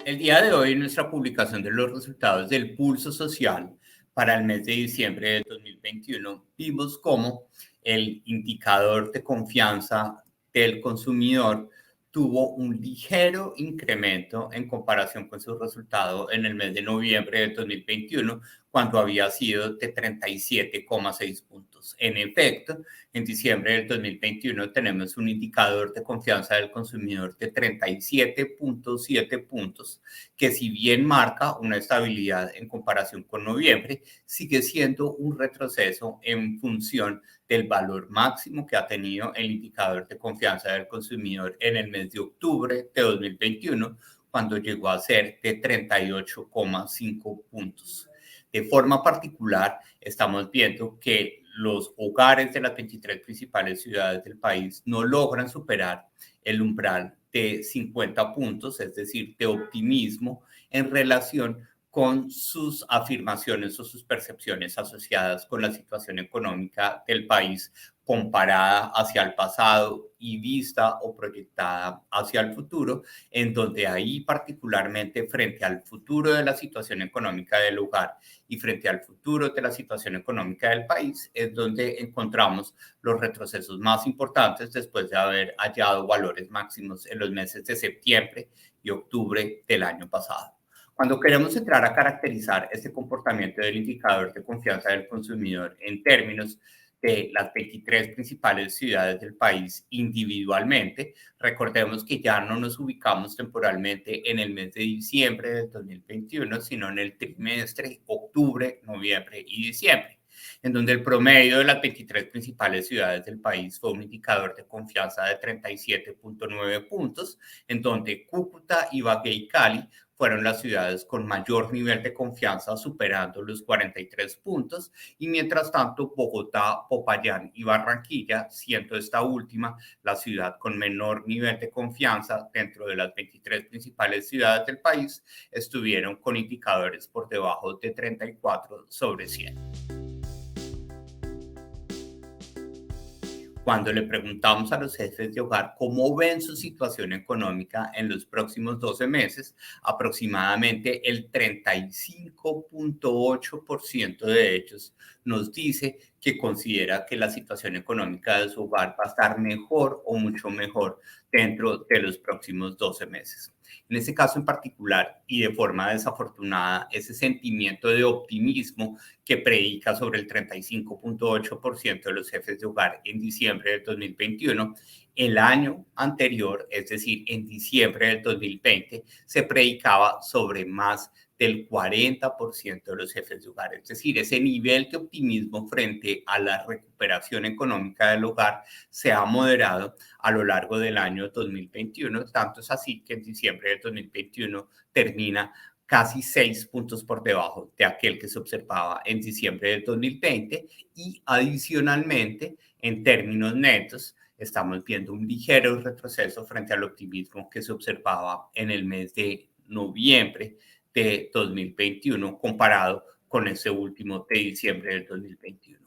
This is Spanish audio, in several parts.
El día de hoy, en nuestra publicación de los resultados del pulso social para el mes de diciembre de 2021, vimos cómo el indicador de confianza del consumidor tuvo un ligero incremento en comparación con su resultado en el mes de noviembre de 2021, cuando había sido de 37,6 puntos. En efecto, en diciembre del 2021 tenemos un indicador de confianza del consumidor de 37,7 puntos, que si bien marca una estabilidad en comparación con noviembre, sigue siendo un retroceso en función del valor máximo que ha tenido el indicador de confianza del consumidor en el mes de octubre de 2021, cuando llegó a ser de 38,5 puntos. De forma particular, estamos viendo que los hogares de las 23 principales ciudades del país no logran superar el umbral de 50 puntos, es decir, de optimismo en relación con sus afirmaciones o sus percepciones asociadas con la situación económica del país comparada hacia el pasado y vista o proyectada hacia el futuro, en donde ahí particularmente frente al futuro de la situación económica del hogar y frente al futuro de la situación económica del país es donde encontramos los retrocesos más importantes después de haber hallado valores máximos en los meses de septiembre y octubre del año pasado. Cuando queremos entrar a caracterizar este comportamiento del indicador de confianza del consumidor en términos de las 23 principales ciudades del país individualmente, recordemos que ya no nos ubicamos temporalmente en el mes de diciembre del 2021, sino en el trimestre octubre, noviembre y diciembre, en donde el promedio de las 23 principales ciudades del país fue un indicador de confianza de 37,9 puntos, en donde Cúcuta, Ibagué y Cali fueron las ciudades con mayor nivel de confianza, superando los 43 puntos, y mientras tanto Bogotá, Popayán y Barranquilla, siendo esta última la ciudad con menor nivel de confianza dentro de las 23 principales ciudades del país, estuvieron con indicadores por debajo de 34 sobre 100. Cuando le preguntamos a los jefes de hogar cómo ven su situación económica en los próximos 12 meses, aproximadamente el 35,8% de ellos nos dice que considera que la situación económica de su hogar va a estar mejor o mucho mejor dentro de los próximos 12 meses. En este caso en particular, y de forma desafortunada, ese sentimiento de optimismo que predica sobre el 35,8% de los jefes de hogar en diciembre del 2021, el año anterior, es decir, en diciembre del 2020, se predicaba sobre más del 40% de los jefes de hogar. Es decir, ese nivel de optimismo frente a la recuperación económica del hogar se ha moderado a lo largo del año 2021. Tanto es así que en diciembre del 2021 termina casi 6 puntos por debajo de aquel que se observaba en diciembre del 2020, y adicionalmente, en términos netos, estamos viendo un ligero retroceso frente al optimismo que se observaba en el mes de noviembre de 2021 comparado con ese último de diciembre del 2021.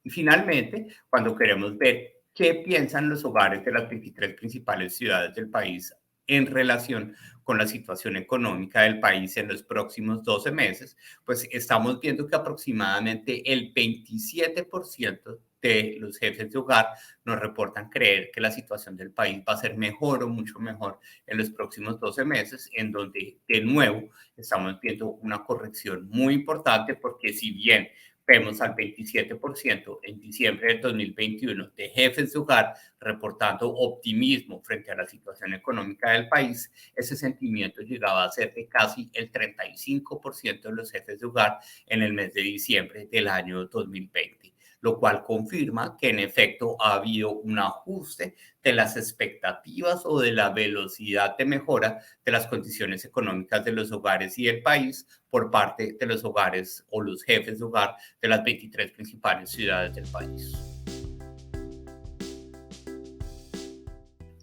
Y finalmente, cuando queremos ver qué piensan los hogares de las 23 principales ciudades del país en relación con la situación económica del país en los próximos 12 meses, pues estamos viendo que aproximadamente el 27% de los jefes de hogar nos reportan creer que la situación del país va a ser mejor o mucho mejor en los próximos 12 meses, en donde de nuevo estamos viendo una corrección muy importante, porque si bien vemos al 27% en diciembre del 2021 de jefes de hogar reportando optimismo frente a la situación económica del país, ese sentimiento llegaba a ser de casi el 35% de los jefes de hogar en el mes de diciembre del año 2020, lo cual confirma que en efecto ha habido un ajuste de las expectativas o de la velocidad de mejora de las condiciones económicas de los hogares y del país por parte de los hogares o los jefes de hogar de las 23 principales ciudades del país.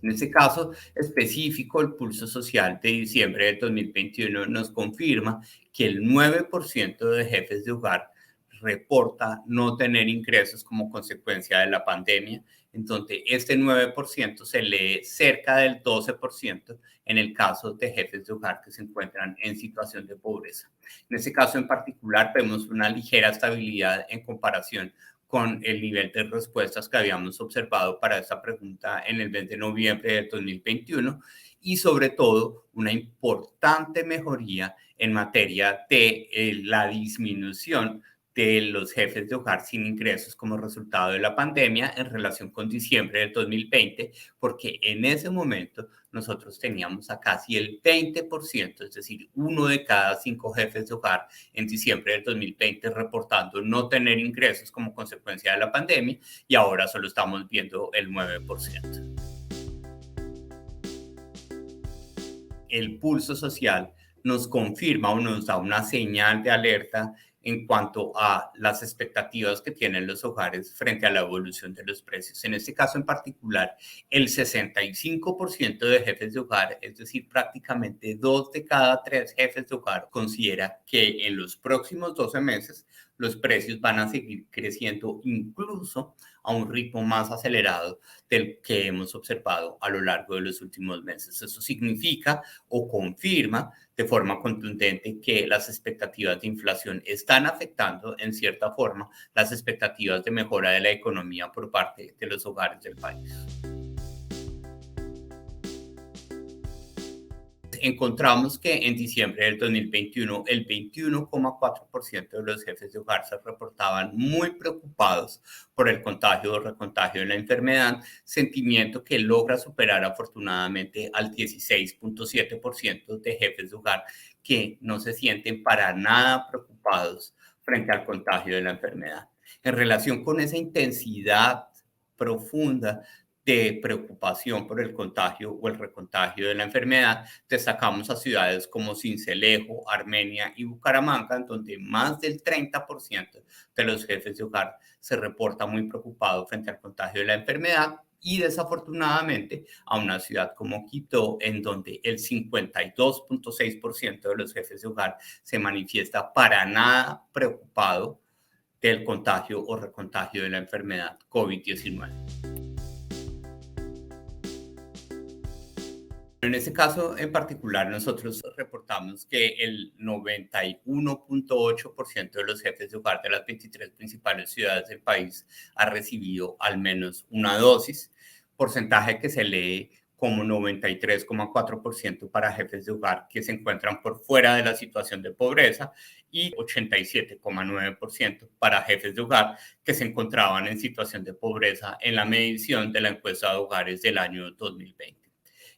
En este caso específico, el pulso social de diciembre de 2021 nos confirma que el 9% de jefes de hogar reporta no tener ingresos como consecuencia de la pandemia, en donde este 9% se lee cerca del 12% en el caso de jefes de hogar que se encuentran en situación de pobreza. En este caso en particular vemos una ligera estabilidad en comparación con el nivel de respuestas que habíamos observado para esta pregunta en el mes de noviembre de 2021 y sobre todo una importante mejoría en materia de la disminución de los jefes de hogar sin ingresos como resultado de la pandemia en relación con diciembre del 2020, porque en ese momento nosotros teníamos a casi el 20%, es decir, 1 de cada 5 jefes de hogar en diciembre del 2020 reportando no tener ingresos como consecuencia de la pandemia y ahora solo estamos viendo el 9%. El pulso social nos confirma o nos da una señal de alerta en cuanto a las expectativas que tienen los hogares frente a la evolución de los precios. En este caso en particular, el 65% de jefes de hogar, es decir, prácticamente 2 de cada 3 jefes de hogar, considera que en los próximos 12 meses los precios van a seguir creciendo incluso a un ritmo más acelerado del que hemos observado a lo largo de los últimos meses. Eso significa o confirma de forma contundente que las expectativas de inflación están afectando en cierta forma las expectativas de mejora de la economía por parte de los hogares del país. Encontramos que en diciembre del 2021 el 21,4% de los jefes de hogar se reportaban muy preocupados por el contagio o recontagio de la enfermedad, sentimiento que logra superar afortunadamente al 16,7% de jefes de hogar que no se sienten para nada preocupados frente al contagio de la enfermedad. En relación con esa intensidad profunda de preocupación por el contagio o el recontagio de la enfermedad, destacamos a ciudades como Sincelejo, Armenia y Bucaramanga, en donde más del 30% de los jefes de hogar se reporta muy preocupado frente al contagio de la enfermedad, y desafortunadamente a una ciudad como Quito, en donde el 52,6% de los jefes de hogar se manifiesta para nada preocupado del contagio o recontagio de la enfermedad COVID-19. En este caso en particular, nosotros reportamos que el 91,8% de los jefes de hogar de las 23 principales ciudades del país ha recibido al menos una dosis, porcentaje que se lee como 93,4% para jefes de hogar que se encuentran por fuera de la situación de pobreza y 87,9% para jefes de hogar que se encontraban en situación de pobreza en la medición de la encuesta de hogares del año 2020.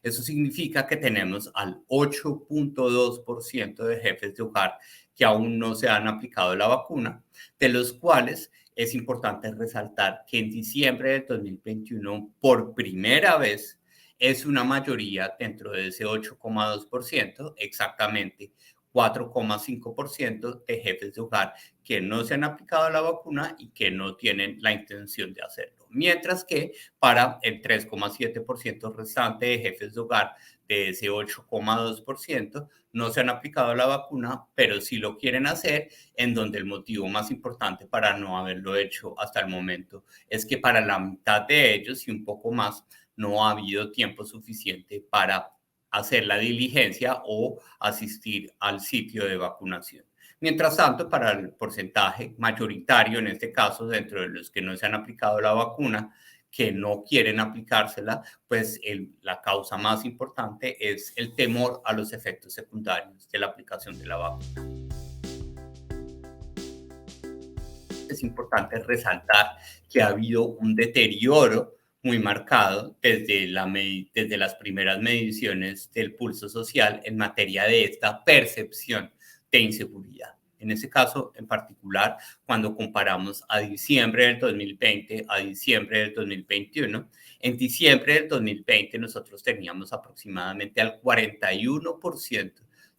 Eso significa que tenemos al 8,2% de jefes de hogar que aún no se han aplicado la vacuna, de los cuales es importante resaltar que en diciembre de 2021, por primera vez, es una mayoría dentro de ese 8,2%, exactamente 4,5% de jefes de hogar que no se han aplicado la vacuna y que no tienen la intención de hacerlo. Mientras que para el 3,7% restante de jefes de hogar de ese 8,2% no se han aplicado la vacuna, pero sí lo quieren hacer, en donde el motivo más importante para no haberlo hecho hasta el momento es que para la mitad de ellos y un poco más no ha habido tiempo suficiente para hacer la diligencia o asistir al sitio de vacunación. Mientras tanto, para el porcentaje mayoritario, en este caso, dentro de los que no se han aplicado la vacuna, que no quieren aplicársela, pues la causa más importante es el temor a los efectos secundarios de la aplicación de la vacuna. Es importante resaltar que ha habido un deterioro muy marcado desde las primeras mediciones del pulso social en materia de esta percepción de inseguridad. En ese caso en particular, cuando comparamos a diciembre del 2020 a diciembre del 2021, en diciembre del 2020 nosotros teníamos aproximadamente al 41%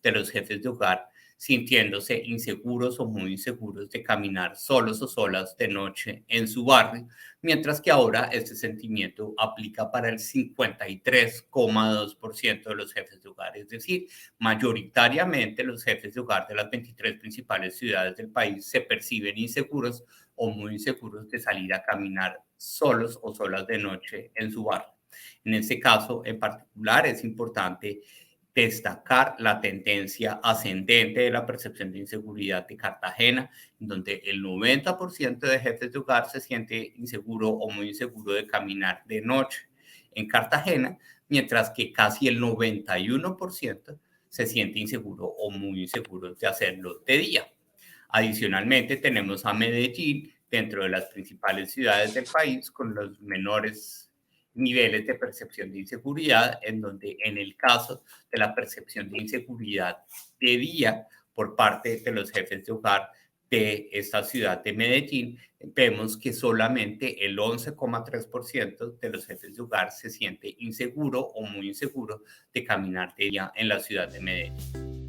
de los jefes de hogar sintiéndose inseguros o muy inseguros de caminar solos o solas de noche en su barrio, mientras que ahora este sentimiento aplica para el 53,2% de los jefes de hogar, es decir, mayoritariamente los jefes de hogar de las 23 principales ciudades del país se perciben inseguros o muy inseguros de salir a caminar solos o solas de noche en su barrio. En este caso en particular es importante destacar la tendencia ascendente de la percepción de inseguridad de Cartagena, en donde el 90% de jefes de hogar se siente inseguro o muy inseguro de caminar de noche en Cartagena, mientras que casi el 91% se siente inseguro o muy inseguro de hacerlo de día. Adicionalmente, tenemos a Medellín dentro de las principales ciudades del país con los menores niveles de percepción de inseguridad, en donde en el caso de la percepción de inseguridad de día por parte de los jefes de hogar de esta ciudad de Medellín, vemos que solamente el 11,3% de los jefes de hogar se siente inseguro o muy inseguro de caminar de día en la ciudad de Medellín.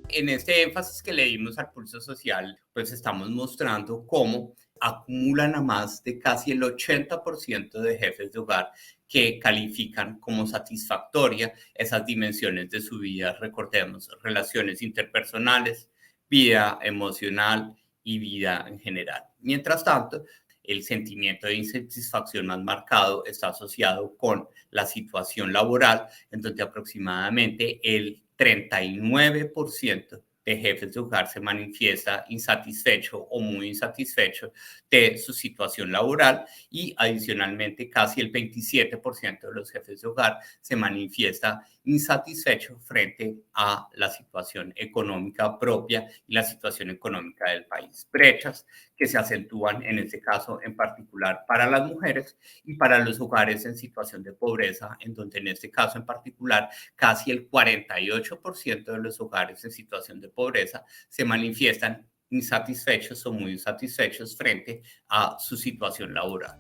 En este énfasis que le dimos al pulso social, pues estamos mostrando cómo acumulan a más de casi el 80% de jefes de hogar que califican como satisfactoria esas dimensiones de su vida. Recordemos, relaciones interpersonales, vida emocional y vida en general. Mientras tanto, el sentimiento de insatisfacción más marcado está asociado con la situación laboral, en donde aproximadamente el 39% de jefes de hogar se manifiesta insatisfecho o muy insatisfecho de su situación laboral y adicionalmente casi el 27% de los jefes de hogar se manifiesta insatisfecho frente a la situación económica propia y la situación económica del país. Brechas que se acentúan en este caso en particular para las mujeres y para los hogares en situación de pobreza, en donde en este caso en particular casi el 48% de los hogares en situación de pobreza se manifiestan insatisfechos o muy insatisfechos frente a su situación laboral.